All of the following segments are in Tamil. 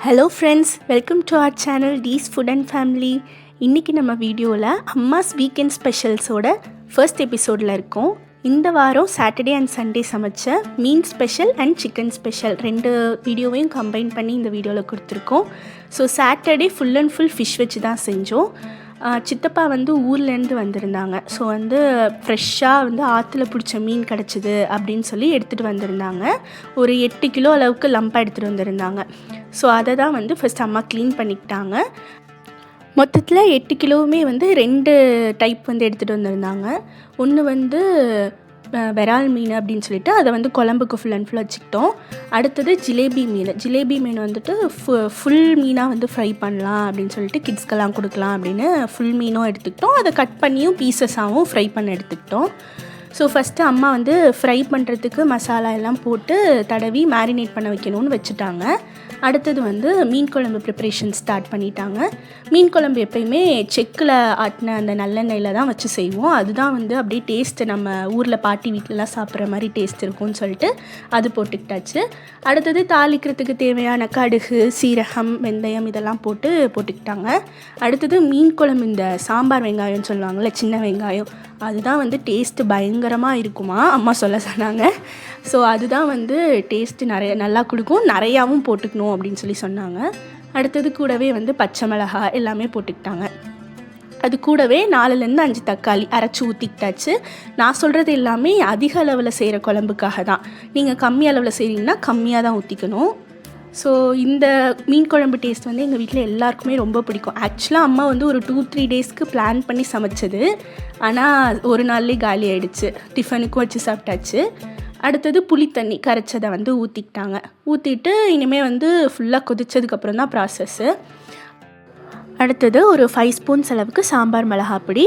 Hello friends, welcome to our channel டீஸ் ஃபுட் அண்ட் ஃபேமிலி. இன்றைக்கி நம்ம வீடியோவில் அம்மாஸ் வீக்கெண்ட் ஸ்பெஷல்ஸோட ஃபர்ஸ்ட் எபிசோடில் இருக்கோம். இந்த வாரம் சாட்டர்டே அண்ட் சண்டே சமைச்ச மீன் ஸ்பெஷல் அண்ட் சிக்கன் ஸ்பெஷல் ரெண்டு வீடியோவையும் கம்பைன் பண்ணி இந்த வீடியோவில் கொடுத்துருக்கோம். So Saturday full and full fish வச்சு தான் செஞ்சோம். சித்தப்பா ஊர்லேருந்து வந்திருந்தாங்க. ஸோ ஃப்ரெஷ்ஷாக ஆற்றுல பிடிச்ச மீன் கிடச்சிது அப்படின்னு சொல்லி எடுத்துகிட்டு வந்திருந்தாங்க. ஒரு 8 கிலோ அளவுக்கு லம்பாக எடுத்துகிட்டு வந்திருந்தாங்க. ஸோ அதை தான் ஃபஸ்ட் அம்மா க்ளீன் பண்ணிக்கிட்டாங்க. மொத்தத்தில் 8 கிலோவுமே 2 டைப் எடுத்துகிட்டு வந்திருந்தாங்க. ஒன்று விரால் மீன் அப்படின்னு சொல்லிட்டு அதை குழம்புக்கு ஃபுல் அண்ட் ஃபுல் வச்சுக்கிட்டோம். அடுத்தது ஜிலேபி மீன் ஃபுல் மீனாக ஃப்ரை பண்ணலாம் அப்படின்னு சொல்லிட்டு கிட்ஸ்க்கெல்லாம் கொடுக்கலாம் அப்படின்னு ஃபுல் மீனும் எடுத்துக்கிட்டோம். அதை கட் பண்ணியும் பீசஸாகவும் ஃப்ரை பண்ண எடுத்துக்கிட்டோம். ஸோ ஃபஸ்ட்டு அம்மா ஃப்ரை பண்ணுறதுக்கு மசாலா எல்லாம் போட்டு தடவி மேரினேட் பண்ண வைக்கணும்னு வச்சுட்டாங்க. அடுத்தது மீன் குழம்பு ப்ரிப்ரேஷன் ஸ்டார்ட் பண்ணிட்டாங்க. மீன் குழம்பு எப்பயுமே செக்கில் ஆட்டின அந்த நல்லெண்ணெயில் தான் வச்சு செய்வோம். அதுதான் அப்படியே டேஸ்ட்டு நம்ம ஊரில் பாட்டி வீட்டிலலாம் சாப்பிட்ற மாதிரி டேஸ்ட் இருக்கும்னு சொல்லிட்டு அது போட்டுக்கிட்டாச்சு. அடுத்தது தாளிக்கிறதுக்கு தேவையான கடுகு, சீரகம், வெந்தயம் இதெல்லாம் போட்டுக்கிட்டாங்க. அடுத்தது மீன் குழம்பு இந்த சாம்பார் வெங்காயம்னு சொல்லுவாங்கள்ல, சின்ன வெங்காயம், அதுதான் டேஸ்ட்டு பயங்கரமாக இருக்குமா அம்மா சொல்ல சொன்னாங்க. ஸோ அதுதான் டேஸ்ட்டு நல்லா கொடுக்கும், நிறையாவும் போட்டுக்கணும் அப்படின்னு சொல்லி சொன்னாங்க. அடுத்தது கூடவே பச்சை மிளகாய் எல்லாமே போட்டுக்கிட்டாங்க. அது கூடவே 4-5 தக்காளி அரைச்சி ஊற்றிக்கிட்டாச்சு. நான் சொல்கிறது எல்லாமே அதிக அளவில் செய்கிற குழம்புக்காக தான். நீங்கள் கம்மி அளவில் செய்கிறீங்கன்னா கம்மியாக தான் ஊற்றிக்கணும். ஸோ இந்த மீன் குழம்பு டேஸ்ட் எங்கள் வீட்டில் எல்லாருக்குமே ரொம்ப பிடிக்கும். ஆக்சுவலாக அம்மா ஒரு 2-3 டேஸ்க்கு பிளான் பண்ணி சமைச்சது. ஆனால் ஒரு நாள்லேயே காலி ஆகிடுச்சு. டிஃபனுக்கும் வச்சு சாப்பிட்டாச்சு. அடுத்தது புளி தண்ணி கரைச்சதை ஊற்றிக்கிட்டாங்க. ஊற்றிட்டு இனிமேல் ஃபுல்லாக கொதித்ததுக்கப்புறம் தான் ப்ராசஸ்ஸு. அடுத்தது ஒரு 5 ஸ்பூன்ஸ் அளவுக்கு சாம்பார் மிளகாப்பொடி.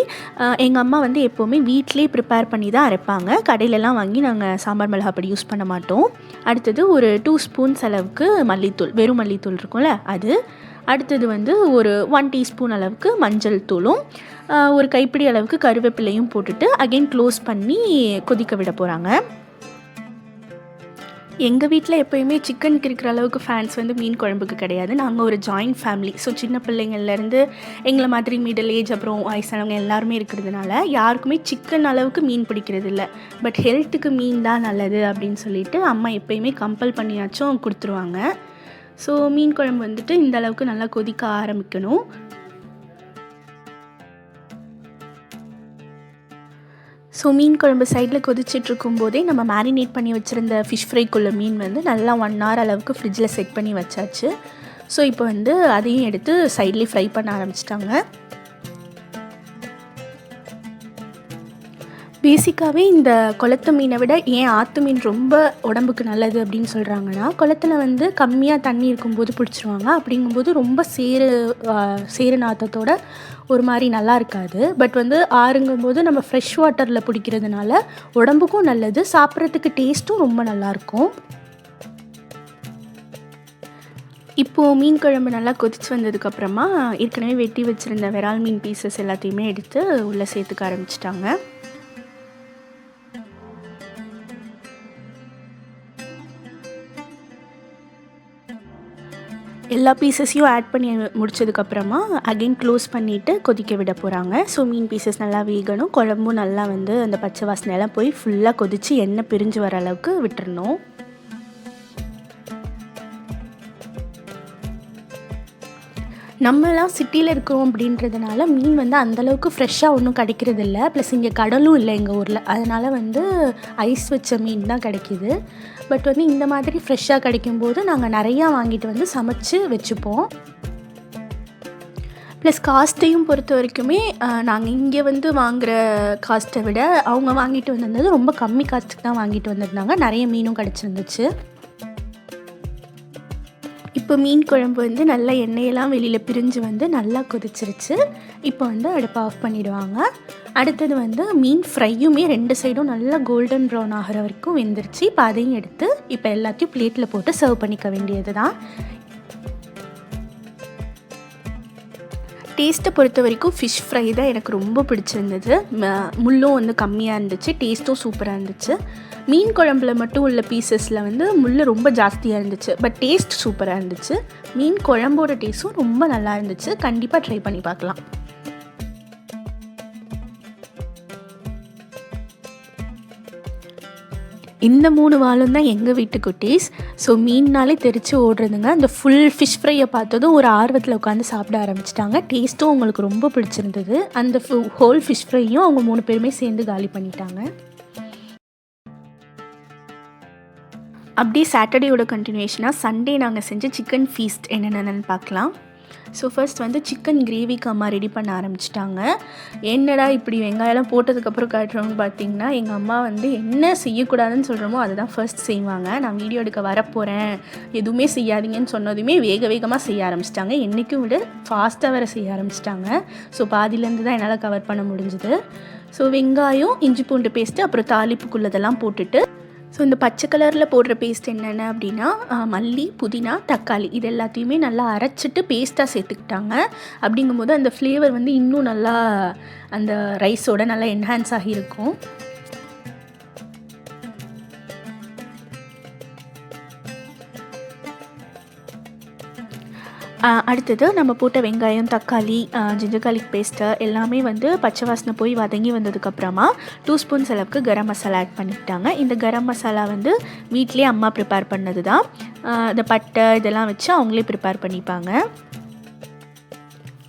எங்கள் அம்மா எப்போவுமே வீட்டிலே ப்ரிப்பேர் பண்ணி தான் அரைப்பாங்க. கடையிலலாம் வாங்கி நாங்கள் சாம்பார் மிளகாப்பொடி யூஸ் பண்ண மாட்டோம். அடுத்தது ஒரு 2 ஸ்பூன்ஸ் அளவுக்கு மல்லித்தூள், வெறும் மல்லித்தூள் இருக்கும்ல அது. அடுத்தது ஒரு 1 டீஸ்பூன் அளவுக்கு மஞ்சள் தூளும் ஒரு கைப்பிடி அளவுக்கு கருவேப்பிலையும் போட்டுட்டு அகைன் க்ளோஸ் பண்ணி கொதிக்க விட போகிறாங்க. எங்கள் வீட்டில் எப்போயுமே சிக்கனுக்கு இருக்கிற அளவுக்கு ஃபேன்ஸ் மீன் குழம்புக்கு கிடையாது. நாங்கள் ஒரு ஜாயிண்ட் ஃபேமிலி. ஸோ சின்ன பிள்ளைங்கள்லேருந்து எங்களை மாதிரி மிடில் ஏஜ் அப்புறம் வயசானவங்க எல்லாருமே இருக்கிறதுனால யாருக்குமே சிக்கன் அளவுக்கு மீன் பிடிக்கிறது இல்லை. பட் ஹெல்த்துக்கு மீன் தான் நல்லது அப்படின்னு சொல்லிட்டு அம்மா எப்போயுமே கம்பல் பண்ணியாச்சும் கொடுத்துருவாங்க. ஸோ மீன் குழம்பு இந்த அளவுக்கு நல்லா கொதிக்க ஆரம்பிக்கணும். ஸோ மீன் குழம்பு சைடில் கொதிச்சிட்ருக்கும் போதே நம்ம மேரினேட் பண்ணி வச்சுருந்த ஃபிஷ் ஃப்ரைக்குள்ள மீன் நல்லா 1 hour அளவுக்கு ஃப்ரிட்ஜில் செட் பண்ணி வச்சாச்சு. ஸோ இப்போ அதையும் எடுத்து சைட்லேயே ஃப்ரை பண்ண ஆரம்பிச்சிட்டாங்க. பேசிக்காகவே இந்த குளத்து மீனை விட ஏன் ஆற்று மீன் ரொம்ப உடம்புக்கு நல்லது அப்படின்னு சொல்கிறாங்கன்னா, குளத்துல கம்மியாக தண்ணி இருக்கும்போது பிடிச்சிருவாங்க. அப்படிங்கும்போது ரொம்ப சேறு நாற்றத்தோட ஒரு மாதிரி நல்லா இருக்காது. பட் ஆறுங்கும்போது நம்ம ஃப்ரெஷ் வாட்டரில் பிடிக்கிறதுனால உடம்புக்கும் நல்லது, சாப்பிட்றதுக்கு டேஸ்ட்டும் ரொம்ப நல்லாயிருக்கும். இப்போது மீன் குழம்பு நல்லா கொதிச்சு வந்ததுக்கப்புறமா ஏற்கனவே வெட்டி வச்சுருந்த விரால் மீன் பீசஸ் எல்லாத்தையுமே எடுத்து உள்ளே சேர்த்துக்க ஆரம்பிச்சிட்டாங்க. எல்லா பீசஸையும் ஆட் பண்ணி முடிச்சதுக்கப்புறமா அகைன் க்ளோஸ் பண்ணிவிட்டு கொதிக்க விட போகிறாங்க. ஸோ மீன் பீசஸ் நல்லா வேகணும், குழம்பும் நல்லா அந்த பச்சை வாசனையெல்லாம் போய் ஃபுல்லாக கொதித்து எண்ணெய் பிரிஞ்சு வர அளவுக்கு விட்டுறணும். நம்மலாம் சிட்டியில் இருக்கோம் அப்படின்றதுனால மீன் அந்தளவுக்கு ஃப்ரெஷ்ஷாக ஒன்றும் கிடைக்கிறதில்ல. ப்ளஸ் இங்கே கடலும் இல்லை எங்கள் ஊரில். அதனால் ஐஸ் வச்ச மீன் தான் கிடைக்கிது. பட் இந்த மாதிரி ஃப்ரெஷ்ஷாக கிடைக்கும்போது நாங்கள் நிறையா வாங்கிட்டு சமைச்சு வச்சுப்போம். ப்ளஸ் காஸ்ட்டையும் பொறுத்த வரைக்குமே நாங்கள் இங்கே வாங்குகிற காஸ்ட்டை விட அவங்க வாங்கிட்டு வந்திருந்தது ரொம்ப கம்மி காஸ்ட்டுக்கு தான் வாங்கிட்டு வந்திருந்தாங்க. நிறைய மீனும் கிடச்சிருந்துச்சு. இப்போ மீன் குழம்பு நல்லா எண்ணெயெல்லாம் வெளியில் பிரிஞ்சு நல்லா கொதிச்சிருச்சு. இப்போ அடுப்பை ஆஃப் பண்ணிவிடுவாங்க. அடுத்தது மீன் ஃப்ரையுமே 2 சைடும் நல்லா கோல்டன் ப்ரௌன் ஆகிற வரைக்கும் வெந்துருச்சு. இப்போ அதையும் எடுத்து இப்போ எல்லாத்தையும் பிளேட்டில் போட்டு சர்வ் பண்ணிக்க வேண்டியது தான். டேஸ்ட்டை பொறுத்த வரைக்கும் ஃபிஷ் ஃப்ரை தான் எனக்கு ரொம்ப பிடிச்சிருந்தது. முள்ளும் கம்மியாக இருந்துச்சு, டேஸ்ட்டும் சூப்பராக இருந்துச்சு. மீன் குழம்புல மட்டும் உள்ள பீசஸில் வந்து முள் ரொம்ப ஜாஸ்தியாக இருந்துச்சு, பட் டேஸ்ட் சூப்பராக இருந்துச்சு. மீன் குழம்போட டேஸ்ட்டும் ரொம்ப நல்லா இருந்துச்சு. கண்டிப்பாக ட்ரை பண்ணி பார்க்கலாம். இந்த 3 வாலும் தான் எங்கள் வீட்டு குட்டீஸ். ஸோ மீன்னாலே தெரித்து ஓடுறதுங்க. அந்த ஃபுல் ஃபிஷ் ஃப்ரையை பார்த்ததும் ஒரு ஆர்வத்தில் உட்காந்து சாப்பிட ஆரம்பிச்சிட்டாங்க. டேஸ்ட்டும் அவங்களுக்கு ரொம்ப பிடிச்சிருந்தது. அந்த ஹோல் ஃபிஷ் ஃப்ரையும் அவங்க 3 பேருமே சேர்ந்து காலி பண்ணிட்டாங்க. அப்படியே சாட்டர்டேயோட கண்டினியூஷனாக சண்டே நாங்கள் செஞ்ச சிக்கன் ஃபீஸ்ட் என்னென்னு பார்க்கலாம். ஸோ ஃபர்ஸ்ட் வந்து சிக்கன் கிரேவிக்கு அம்மா ரெடி பண்ண ஆரம்பிச்சிட்டாங்க. என்னடா இப்படி வெங்காயம்லாம் போட்டதுக்கப்புறம் காட்டுறோம்னு பார்த்தீங்கன்னா, எங்கள் அம்மா வந்து என்ன செய்யக்கூடாதுன்னு சொல்கிறோமோ அதை தான் ஃபர்ஸ்ட் செய்வாங்க. நான் வீடியோ எடுக்க வரப்போகிறேன், எதுவுமே செய்யாதீங்கன்னு சொன்னதுமே வேகமாக செய்ய ஆரம்பிச்சிட்டாங்க. என்றைக்கும் விட ஃபாஸ்ட்டாக வேறு செய்ய ஆரம்பிச்சிட்டாங்க. ஸோ பாதியிலேருந்து தான் என்னால் கவர் பண்ண முடிஞ்சுது. ஸோ வெங்காயம், இஞ்சி பூண்டு பேஸ்ட்டு, அப்புறம் தாளிப்புக்குள்ளதெல்லாம் போட்டுட்டு, ஸோ இந்த பச்சை கலரில் போடுற பேஸ்ட் என்னென்ன அப்படின்னா மல்லி, புதினா, தக்காளி இது எல்லாத்தையுமே நல்லா அரைச்சிட்டு பேஸ்ட்டாக சேர்த்துக்கிட்டாங்க. அப்படிங்கும்போது அந்த ஃப்ளேவர் வந்து இன்னும் நல்லா அந்த ரைஸோட நல்லா என்ஹான்ஸ் ஆகியிருக்கும். அடுத்தது நம்ம போட்ட வெங்காயம், தக்காளி, ஜிஞ்சர் கார்லிக் பேஸ்ட்டு எல்லாமே வந்து பச்சை வாசனை போய் வதங்கி வந்ததுக்கப்புறமா 2 ஸ்பூன்ஸ் அளவுக்கு கரம் மசாலா ஆட் பண்ணிக்கிட்டாங்க. இந்த கரம் மசாலா வந்து வீட்டிலே அம்மா ப்ரிப்பேர் பண்ணது தான். இந்த பட்டை இதெல்லாம் வச்சு அவங்களே ப்ரிப்பேர் பண்ணிப்பாங்க.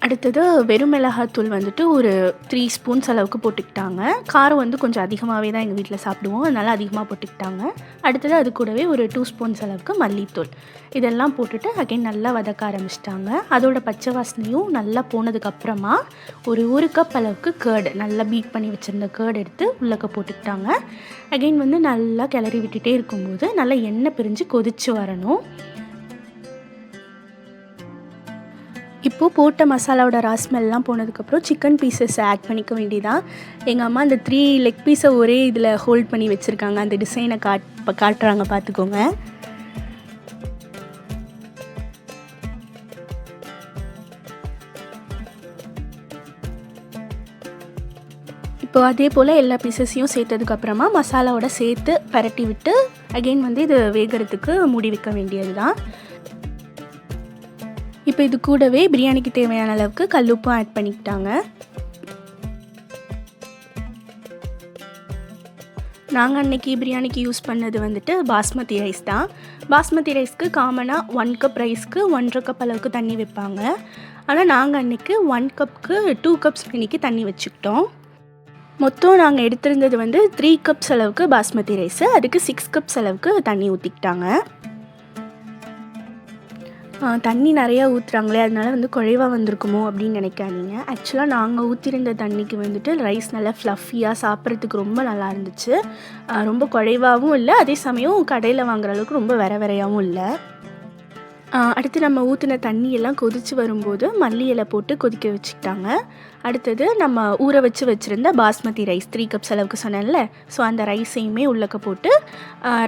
அடுத்தது வெறும் மிளகாத்தூள் வந்துட்டு ஒரு 3 ஸ்பூன்ஸ் அளவுக்கு போட்டுக்கிட்டாங்க. காரம் வந்து கொஞ்சம் அதிகமாகவே தான் எங்கள் வீட்டில் சாப்பிடுவோம், அதனால் அதிகமாக போட்டுக்கிட்டாங்க. அடுத்தது அது கூடவே ஒரு 2 ஸ்பூன்ஸ் அளவுக்கு மல்லித்தூள் இதெல்லாம் போட்டுட்டு அகைன் நல்லா வதக்க ஆரம்பிச்சிட்டாங்க. அதோட பச்சை வாசனையும் நல்லா போனதுக்கப்புறமா ஒரு கப் அளவுக்கு கேர்டு நல்லா பீட் பண்ணி வச்சுருந்த கேர்டு எடுத்து உள்ளக்க போட்டுக்கிட்டாங்க. அகைன் வந்து நல்லா கிளறி விட்டுட்டே இருக்கும்போது நல்லா எண்ணெய் பிரிஞ்சு கொதித்து வரணும். இப்போது போட்ட மசாலாவோட ராஸ்மெல்லாம் போனதுக்கப்புறம் சிக்கன் பீசஸ் ஆட் பண்ணிக்க வேண்டியதான். எங்கள் அம்மா அந்த 3 லெக் பீஸை ஒரே இதில் ஹோல்ட் பண்ணி வச்சுருக்காங்க. அந்த டிசைனை காட்டுறாங்க, பார்த்துக்கோங்க. இப்போ அதே போல் எல்லா பீசஸையும் சேர்த்ததுக்கப்புறமா மசாலாவோட சேர்த்து பரட்டி விட்டு அகெயின் வந்து இது வேகிறதுக்கு மூடி வைக்க வேண்டியது தான். இப்போ இது கூடவே பிரியாணிக்கு தேவையான அளவுக்கு கல்லுப்பும் ஆட் பண்ணிக்கிட்டாங்க. நாங்கள் அன்றைக்கி பிரியாணிக்கு யூஸ் பண்ணது வந்துட்டு பாஸ்மதி ரைஸ் தான். பாஸ்மதி ரைஸ்க்கு காமனாக 1 கப் ரைஸ்க்கு 1.5 கப் அளவுக்கு தண்ணி வைப்பாங்க. ஆனால் நாங்கள் அன்றைக்கி 1 கப்புக்கு 2 கப்ஸ் பிரியாணிக்கு தண்ணி வச்சுக்கிட்டோம். மொத்தம் நாங்கள் எடுத்திருந்தது வந்து 3 கப்ஸ் அளவுக்கு பாஸ்மதி ரைஸு, அதுக்கு 6 கப்ஸ் அளவுக்கு தண்ணி ஊற்றிக்கிட்டாங்க. தண்ணி நிறையா ஊற்றுறாங்களே அதனால வந்து குறைவாக வந்திருக்குமோ அப்படின்னு நினைக்காதீங்க. ஆக்சுவலாக நாங்கள் ஊற்றிருந்த தண்ணிக்கு வந்துட்டு ரைஸ் நல்லா ஃப்ளஃபியாக சாப்பிட்றதுக்கு ரொம்ப நல்லா இருந்துச்சு. ரொம்ப குறைவாகவும் இல்லை, அதே சமயம் கடையில் வாங்குற அளவுக்கு ரொம்ப வெரையாகவும் இல்லை. அடுத்து நம்ம ஊற்றின தண்ணியெல்லாம் கொதித்து வரும்போது மல்லி இலை போட்டு கொதிக்க வச்சுக்கிட்டாங்க. அடுத்தது நம்ம ஊற வச்சுருந்த பாஸ்மதி ரைஸ் 3 கப்ஸ் அளவுக்கு சொன்னேன்ல, ஸோ அந்த ரைஸையுமே உள்ளக்க போட்டு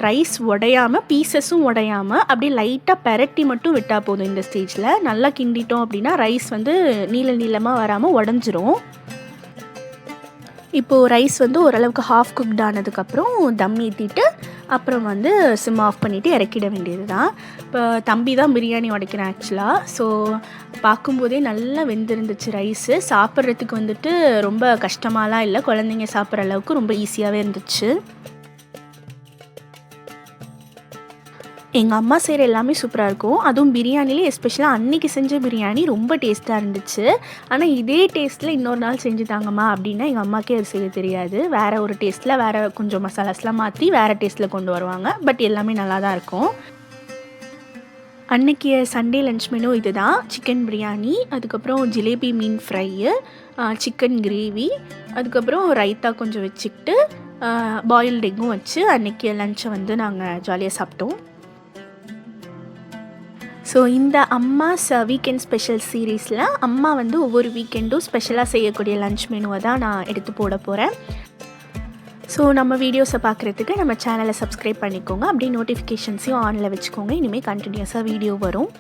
ரைஸ் உடையாமல் பீசஸும் உடையாமல் அப்படியே லைட்டாக பெரட்டி மட்டும் விட்டால் போதும். இந்த ஸ்டேஜில் நல்லா கிண்டிட்டோம் அப்படின்னா ரைஸ் வந்து நீளமாக வராமல் உடஞ்சிரும். இப்போது ரைஸ் வந்து ஓரளவுக்கு ஹாஃப் குக்ட் ஆனதுக்கப்புறம் தம் ஏற்றிட்டு அப்புறம் வந்து சிம் ஆஃப் பண்ணிவிட்டு இறக்கிட வேண்டியது தான். இப்போ தம்பி தான் பிரியாணி உடைக்கிறேன் ஆக்சுவலாக. ஸோ பார்க்கும்போதே நல்லா வெந்திருந்துச்சு ரைஸு. சாப்பிட்றதுக்கு வந்துட்டு ரொம்ப கஷ்டமாலாம் இல்லை, குழந்தைங்க சாப்பிட்ற அளவுக்கு ரொம்ப ஈஸியாகவே இருந்துச்சு. எங்கள் அம்மா செய்கிற எல்லாமே சூப்பராக இருக்கும். அதுவும் பிரியாணிலே எஸ்பெஷலாக அன்றைக்கி செஞ்ச பிரியாணி ரொம்ப டேஸ்ட்டாக இருந்துச்சு. ஆனால் இதே டேஸ்ட்டில் இன்னொரு நாள் செஞ்சு தாங்கம்மா அப்படின்னா எங்கள் அம்மாக்கே அது செய்ய தெரியாது. வேறு ஒரு டேஸ்ட்டில் வேறு கொஞ்சம் மசாலாஸ்லாம் மாற்றி வேறு டேஸ்ட்டில் கொண்டு வருவாங்க. பட் எல்லாமே நல்லா தான் இருக்கும். அன்றைக்கி சண்டே லன்ச் மெனு இது தான். சிக்கன் பிரியாணி, அதுக்கப்புறம் ஜிலேபி மீன் ஃப்ரையு, சிக்கன் கிரேவி, அதுக்கப்புறம் ரைத்தா கொஞ்சம் வச்சுக்கிட்டு பாயில்டு எக்கும் வச்சு அன்றைக்கி லன்ச்சை வந்து நாங்கள் ஜாலியாக சாப்பிட்டோம். ஸோ இந்த அம்மாஸ் வீக்கெண்ட் ஸ்பெஷல் சீரீஸில் அம்மா வந்து ஒவ்வொரு வீக்கெண்டும் ஸ்பெஷலாக செய்யக்கூடிய லன்ச் மெனுவை தான் நான் எடுத்து போட போகிறேன். ஸோ நம்ம வீடியோஸை பார்க்குறதுக்கு நம்ம சேனலை சப்ஸ்கிரைப் பண்ணிக்கோங்க. அப்படியே நோட்டிஃபிகேஷன்ஸையும் ஆனில் வச்சுக்கோங்க. இனிமேல் கண்டினியூஸாக வீடியோ வரும்.